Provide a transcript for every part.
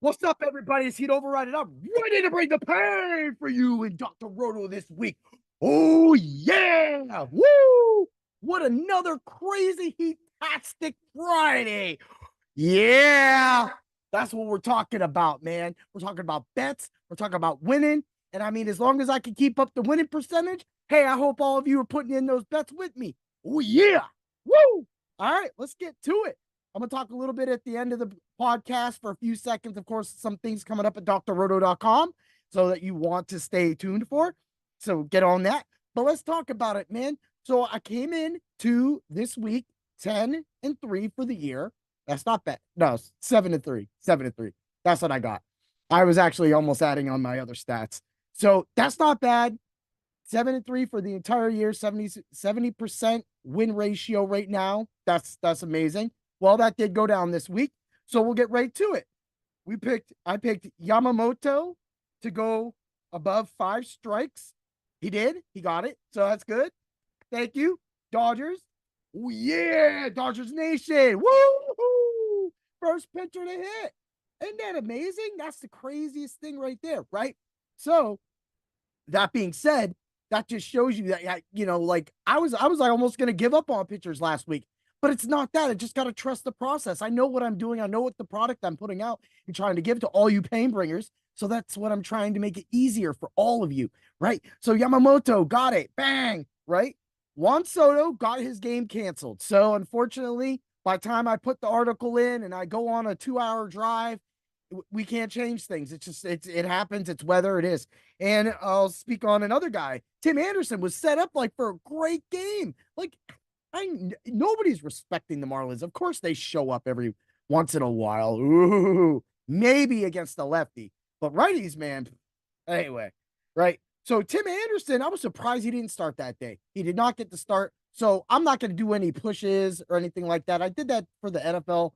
What's up, everybody? It's Heat Override, and I'm ready to bring the pain for you and Dr. Roto this week. Oh, yeah! Woo! What another crazy Heat-tastic Friday. Yeah! That's what we're talking about, man. We're talking about bets. We're talking about winning. And I mean, as long as I can keep up the winning percentage, hey, I hope all of you are putting in those bets with me. Oh, yeah! Woo! All right, let's get to it. I'm going to talk a little bit at the end of the podcast for a few seconds. Of course, some things coming up at drroto.com so that you want to stay tuned for. So get on that. But let's talk about it, man. So I came in to this week 10-3 for the year. That's not bad. No, 7-3. 7-3. That's what I got. I was actually almost adding on my other stats. So that's not bad. 7-3 for the entire year, 70% win ratio right now. That's amazing. Well, that did go down this week. So we'll get right to it. I picked Yamamoto to go above 5 strikes. He did. He got it. So that's good. Thank you. Dodgers. Oh, yeah. Dodgers Nation. Woo! First pitcher to hit. Isn't that amazing? That's the craziest thing right there, right? So, that being said, that just shows you that, like I was like almost going to give up on pitchers last week, but it's not that. I just got to trust the process. I know what I'm doing. I know what the product I'm putting out and trying to give to all you pain bringers. So that's what I'm trying to make it easier for all of you, right? So Yamamoto got it, bang, right? Juan Soto got his game canceled. So unfortunately, by the time I put the article in and I go on a 2-hour drive, we can't change things. It's just it happens. It's weather. It is. And I'll speak on another guy. Tim Anderson was set up like for a great game. Like nobody's respecting the Marlins. Of course they show up every once in a while. Ooh, maybe against the lefty, but righties, man. Anyway, right. So Tim Anderson, I was surprised he didn't start that day. He did not get to start. So I'm not going to do any pushes or anything like that. I did that for the NFL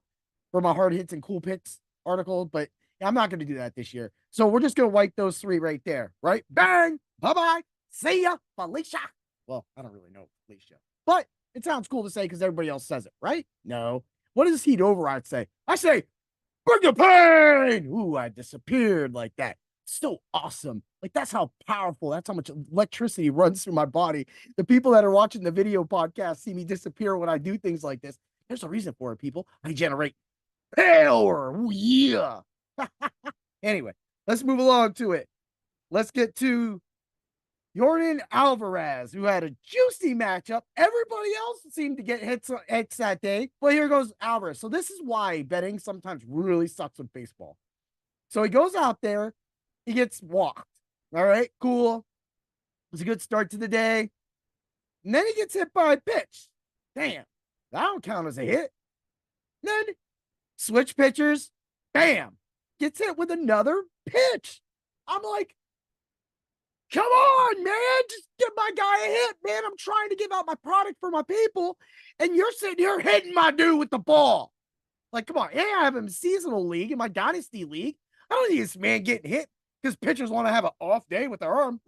for my hard hits and cool picks article, but I'm not going to do that this year. So we're just going to wipe those 3 right there, right? Bang, bye-bye, see ya, Felicia. Well, I don't really know Felicia, but it sounds cool to say because everybody else says it, right? No. What does Heat Override say? I say, bring the pain. Ooh, I disappeared like that. So awesome. Like that's how powerful, that's how much electricity runs through my body. The people that are watching the video podcast see me disappear when I do things like this. There's a reason for it, people. I generate power. Ooh, yeah. Anyway, let's move along to it. Let's get to Jordan Alvarez, who had a juicy matchup. Everybody else seemed to get hits that day. Well, here goes Alvarez. So this is why betting sometimes really sucks with baseball. So he goes out there, he gets walked. All right, cool. It's a good start to the day. And then he gets hit by a pitch. Damn, that don't count as a hit. Then switch pitchers, bam, gets hit with another pitch. I'm like, come on, man, just give my guy a hit, man. I'm trying to give out my product for my people, and you're sitting here hitting my dude with the ball. Like, come on. Yeah, I have him seasonal league in my dynasty league. I don't need this man getting hit because pitchers want to have an off day with their arm.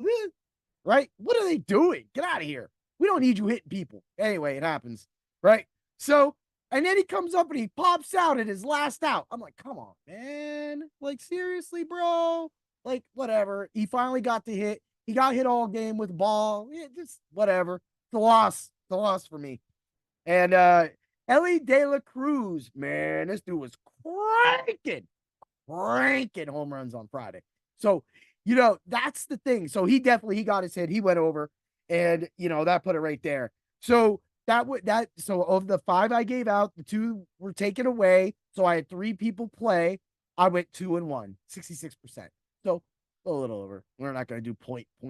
Right? What are they doing? Get out of here. We don't need you hitting people. Anyway, it happens. Right? So, and then he comes up and he pops out at his last out. I'm like, come on, man. Like, seriously, bro? Like, whatever. He finally got to hit. He got hit all game with the ball. Yeah, just whatever. The loss. The loss for me. And Ellie De La Cruz, man, this dude was cranking home runs on Friday. So, that's the thing. So he got his hit. He went over, and that put it right there. So so of the 5 I gave out, the 2 were taken away. So I had 3 people play. I went 2-1, 66%. So a little over. We're not going to do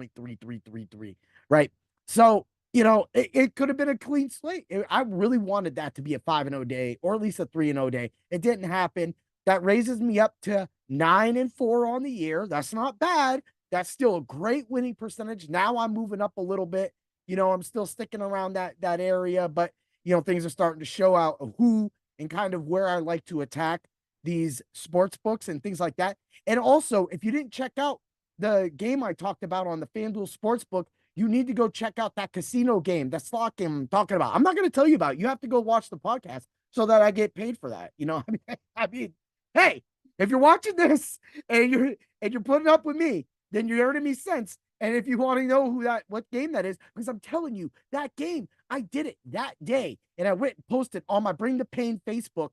0.3333, right? So it could have been a clean slate. I really wanted that to be a 5-0 day, or at least a 3-0 day. It didn't happen. That raises me up to 9-4 on the year. That's not bad. That's still a great winning percentage. Now I'm moving up a little bit. I'm still sticking around that area, but things are starting to show out of who and kind of where I like to attack these sports books and things like that. And also, if you didn't check out the game I talked about on the FanDuel Sportsbook, you need to go check out that casino game, that slot game I'm talking about. I'm not going to tell you about it. You have to go watch the podcast so that I get paid for that. I mean, hey, If you're watching this and you're putting up with me, then you're earning me cents. And if you want to know what game that is, because I'm telling you, that game, I did it that day. And I went and posted on my Bring the Pain Facebook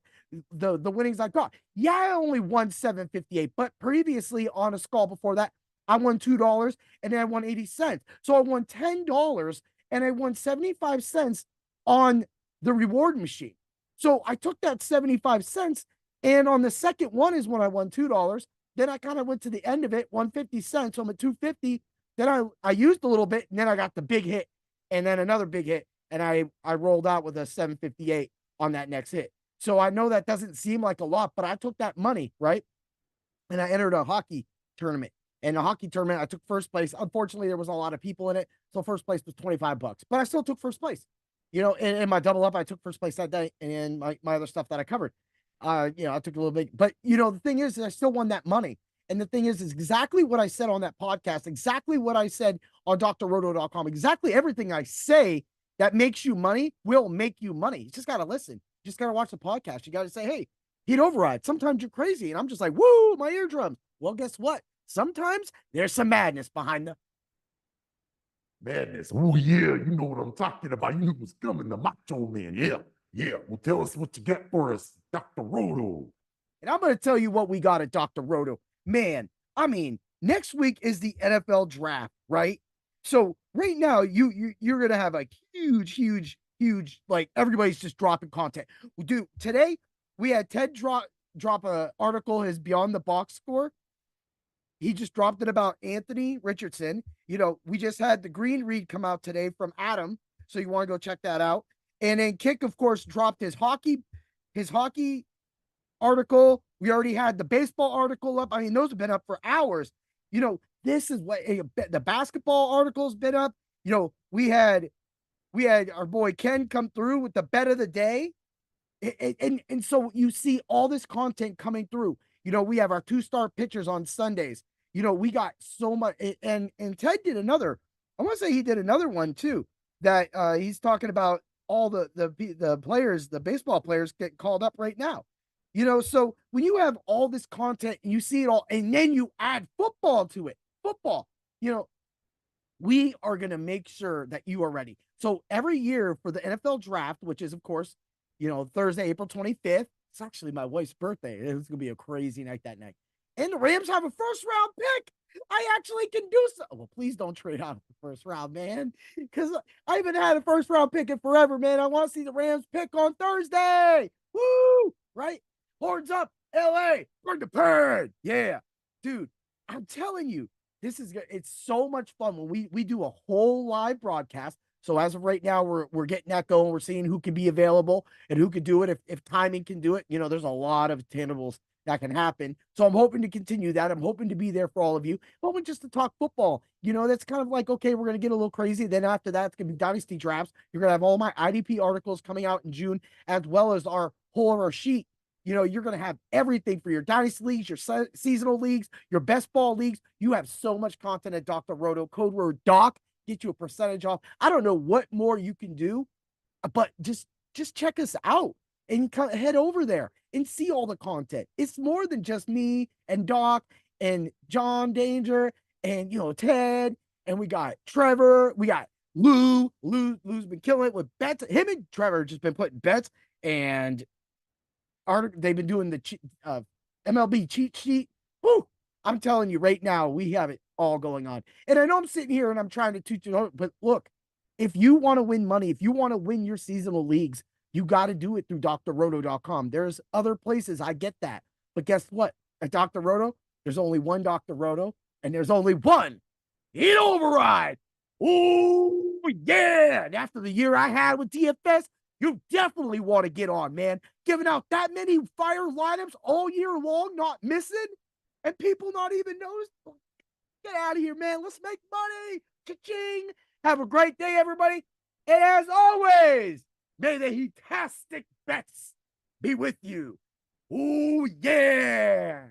the winnings I got. Yeah, I only won 758, but previously on a skull before that, I won $2 and then I won 80 cents. So I won $10 and I won 75 cents on the reward machine. So I took that 75 cents, and on the second one is when I won $2. Then I kind of went to the end of it, won 50 cents. So I'm at 250. Then I used a little bit, and then I got the big hit, and then another big hit, and I rolled out with a 758 on that next hit. So I know that doesn't seem like a lot, but I took that money, right? And I entered a hockey tournament. And the hockey tournament, I took first place. Unfortunately, there was a lot of people in it, so first place was $25. But I still took first place. In my double up, I took first place that day, and my other stuff that I covered. I took a little bit, but the thing is, I still won that money. And the thing is exactly what I said on that podcast, exactly what I said on drroto.com, exactly everything I say that makes you money will make you money. You just got to listen. You just got to watch the podcast. You got to say, hey, Heat override. Sometimes you're crazy. And I'm just like, woo, my eardrums. Well, guess what? Sometimes there's some madness behind the madness. Oh, yeah, you know what I'm talking about. You knew what's coming, the Macho Man. Yeah, yeah. Well, tell us what you got for us, Dr. Roto. And I'm going to tell you what we got at Dr. Roto. Man, I mean, next week is the NFL draft, right? So right now, you're going to have a huge, like everybody's just dropping content. Dude, today we had Ted drop a article, his Beyond the Box score. He just dropped it about Anthony Richardson. We just had the Green Read come out today from Adam. So you want to go check that out. And then Kick, of course, dropped his hockey article. We already had the baseball article up. I mean, those have been up for hours. This is what the basketball article's been up. We had our boy Ken come through with the bet of the day. And so you see all this content coming through. We have our 2-star pitchers on Sundays. We got so much, and Ted did another. I want to say he did another one too. That he's talking about all the players, the baseball players get called up right now. So when you have all this content and you see it all, and then you add football to it, we are going to make sure that you are ready. So every year for the NFL draft, which is of course, Thursday, April 25th. It's actually my wife's birthday. It's going to be a crazy night that night. And the Rams have a first-round pick. I actually can do so. Well, please don't trade out of the first round, man, because I haven't had a first-round pick in forever, man. I want to see the Rams pick on Thursday. Woo! Right? Horns up, LA. Bring the pain. Yeah. Dude, I'm telling you, it's so much fun when we do a whole live broadcast. So as of right now, we're getting that going. We're seeing who can be available and who can do it if timing can do it. There's a lot of tangibles that can happen. So I'm hoping to continue that. I'm hoping to be there for all of you. Hoping just to talk football. That's kind of like, okay, we're going to get a little crazy. Then after that, it's going to be dynasty drafts. You're going to have all my IDP articles coming out in June, as well as our whole of our sheet. You're going to have everything for your dynasty leagues, your seasonal leagues, your best ball leagues. You have so much content at Dr. Roto. Code word DOC. Get you a percentage off. I don't know what more you can do, but just check us out and head over there and see all the content. It's more than just me and Doc and John Danger and Ted, and we got Trevor, we got Lou. Lou's been killing it with bets. Him and Trevor just been putting bets, and they've been doing the MLB cheat sheet. Woo! I'm telling you right now, we have it all going on. And I know I'm sitting here and I'm trying to teach you, but look, if you want to win money, if you want to win your seasonal leagues, you got to do it through drroto.com. There's other places, I get that. But guess what? At Dr. Roto, there's only one Dr. Roto, and there's only one Heat Override. Oh, yeah. And after the year I had with DFS, you definitely want to get on, man. Giving out that many fire lineups all year long, not missing, and people not even notice. Get out of here, man. Let's make money. Cha-ching. Have a great day, everybody. And as always, may the Heat-tastic bets be with you. Oh, yeah.